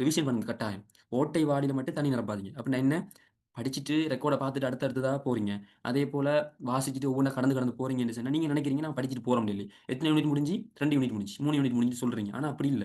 Revision பண்ணுங்க கட்டாயம். ஓட்டை வார்டில மட்டும் தண்ணி நிரப்பாதீங்க. அப்படின்னா என்ன? படிச்சுட்டு ரெக்கார்ட பார்த்துட்டு அடுத்தடுத்ததா போறீங்க. அதேபோல வாசிச்சுட்டு ஒவ்வொண்ணா கடந்து கடந்து போறீங்கன்னு சொன்னா, நீங்க நினைக்கிறீங்க நான் படிச்சுட்டு போறோம்னு சொல்லி. எத்தன யூனிட் முடிஞ்சு? 2 யூனிட் முடிஞ்சுச்சு. 3 யூனிட் முடிஞ்சுன்னு சொல்றீங்க. ஆனா அப்படி இல்ல.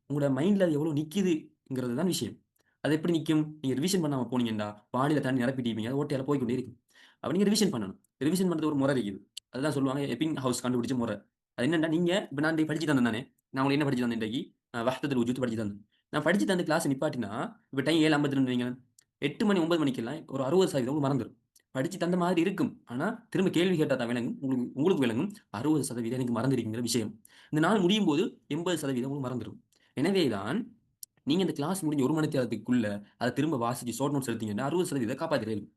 உங்களோட மைண்ட்ல அது எவ்வளோ நிக்குதுங்கிறது தான் விஷயம். அது எப்படி நிக்கும்? நீங்க ரிவிஷன் பண்ணாம போனீங்கன்னா, வாளில தண்ணி நிரப்பிட்டிருப்பீங்க. அது ஓட்டையால போய்க்கொண்டே இருக்கும். அப்ப நீங்க ரிவிஷன் பண்ணணும். ரிவிஷன் பண்றது ஒரு முறை இருக்குது. அதுதான் சொல்லுவாங்க எப்பிங் ஹவுஸ் கண்டுபிடிச்ச முறை. அது என்னன்னா, நீங்க இப்ப நான் இன்றைக்கு படிச்சு தந்தேன் தானே! நான் உங்களுக்கு என்ன படிச்சு தந்தேன் இன்றைக்கு? வஹ்தத்துல் வஜூத் படிச்சு தந்தேன். நான் படிச்சு தந்த கிளாஸ் நிப்பாட்டினா, இப்ப டைம் 7:52 வைங்களேன். 8 மணி 9 மணிக்கெல்லாம் ஒரு 60% உங்களுக்கு மறந்துரும். படிச்சு தந்த மாதிரி இருக்கும். ஆனா, திரும்ப கேள்வி கேட்டா தான் விளங்கும். உங்களுக்கு உங்களுக்கு விளங்கும். 60% எனக்கு மறந்திருக்குங்கிற விஷயம். இந்த நாள் முடியும்போது 80% உங்களுக்கு மறந்துரும். எனவே தான், நீங்க இந்த கிளாஸ் முடிஞ்சு 1 மணி நேரத்துக்குள்ள அத திரும்ப வாசிச்சு ஷார்ட் நோட்ஸ் எடுத்தீங்கன்னா, 60% காப்பாத்திறலாம்.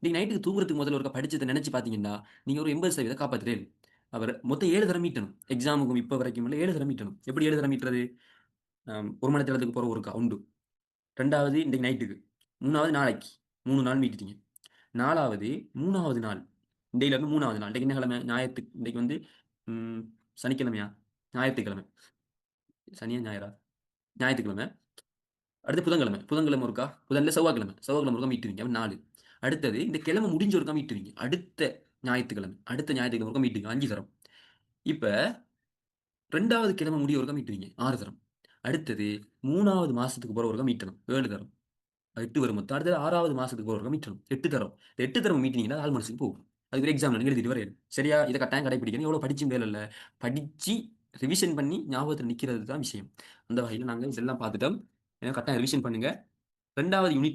நீங்க நைட்டுக்கு தூங்குறதுக்கு முதல்ல ஒருக்கா படிச்சத நெனச்சு பார்த்தீங்கன்னா, நீங்க ஒரு 80% காப்பாத்திறலாம். அவர் மொத்தம் 7 தடவ மீட்டணும். எக்ஸாமுக்கும் இப்ப வரைக்கும் உள்ள 7 தடவ மீட்டணும். எப்படி 7 தடவ மீட்றது? 1 மணி நேரத்துக்கு போற ஒருக்கா உண்டு. 2வது இன்றைக்கு நைட்டுக்கு. 3வது நாளைக்கு. 3 நாள் மீட்டிட்டீங்க. 4வது 3வது நாள். இன்றையிலிருந்து 3வது நாள். இன்றைக்கு என்ன கிழமை? இன்றைக்கு வந்து ம் சனிக்கிழமையா? ஞாயித்துக்கிழமை. சனியா? ஞாயிறா? ஞாயித்துக்கிழமை. அடுத்து புதன்கிழமை. புதன்கிழமை ஒருக்கா, புதன்ல செவ்வாய்க்கிழமை. செவ்வாய்க்கிழமை ஒருக்கா மீட்டுவீங்க. அப்ப 4. அடுத்தது இந்த கிழமை முடிஞ்ச ஒருக்கா மீட்டுவீங்க. அடுத்த ஞாயித்துக்கிழமை ஒருக்கா மீட்டுவீங்க. 5 தரம். இப்ப 2வது கிழமை முடிய ஒருக்கா மீட்டுவீங்க. 6 தரம். அடுத்தது 3வது மாசத்துக்கு போற ஒருக்கா மீட்டணும். 7 தரம். 8 வரும் மொத்தம். அடுத்தது 6வது மாசத்துக்கு போற ஒருக்கா மீட்டணும். 8 தரம். இந்த 8 தரம் மீட்டினீங்கன்னா, அது 4 மனசுக்கு போகும். அதுக்கு ஒரு எக்ஸாம்ல நீங்க எழுதிட்டு வரையணும். சரியா? இத கட்டாயம் கடைப்பிடிக்கணும். எவ்வளோ படிச்சும் வேலை இல்ல. படிச்சு ரிவிஷன் பண்ணி ஞாபகத்துல நிக்கிறது தான் விஷயம். அந்த வகையில நாங்க இதெல்லாம் பார்த்துட்டோம். எனவே கட்டாயம் ரிவிஷன் பண்ணுங்க. 2வது யூனிட்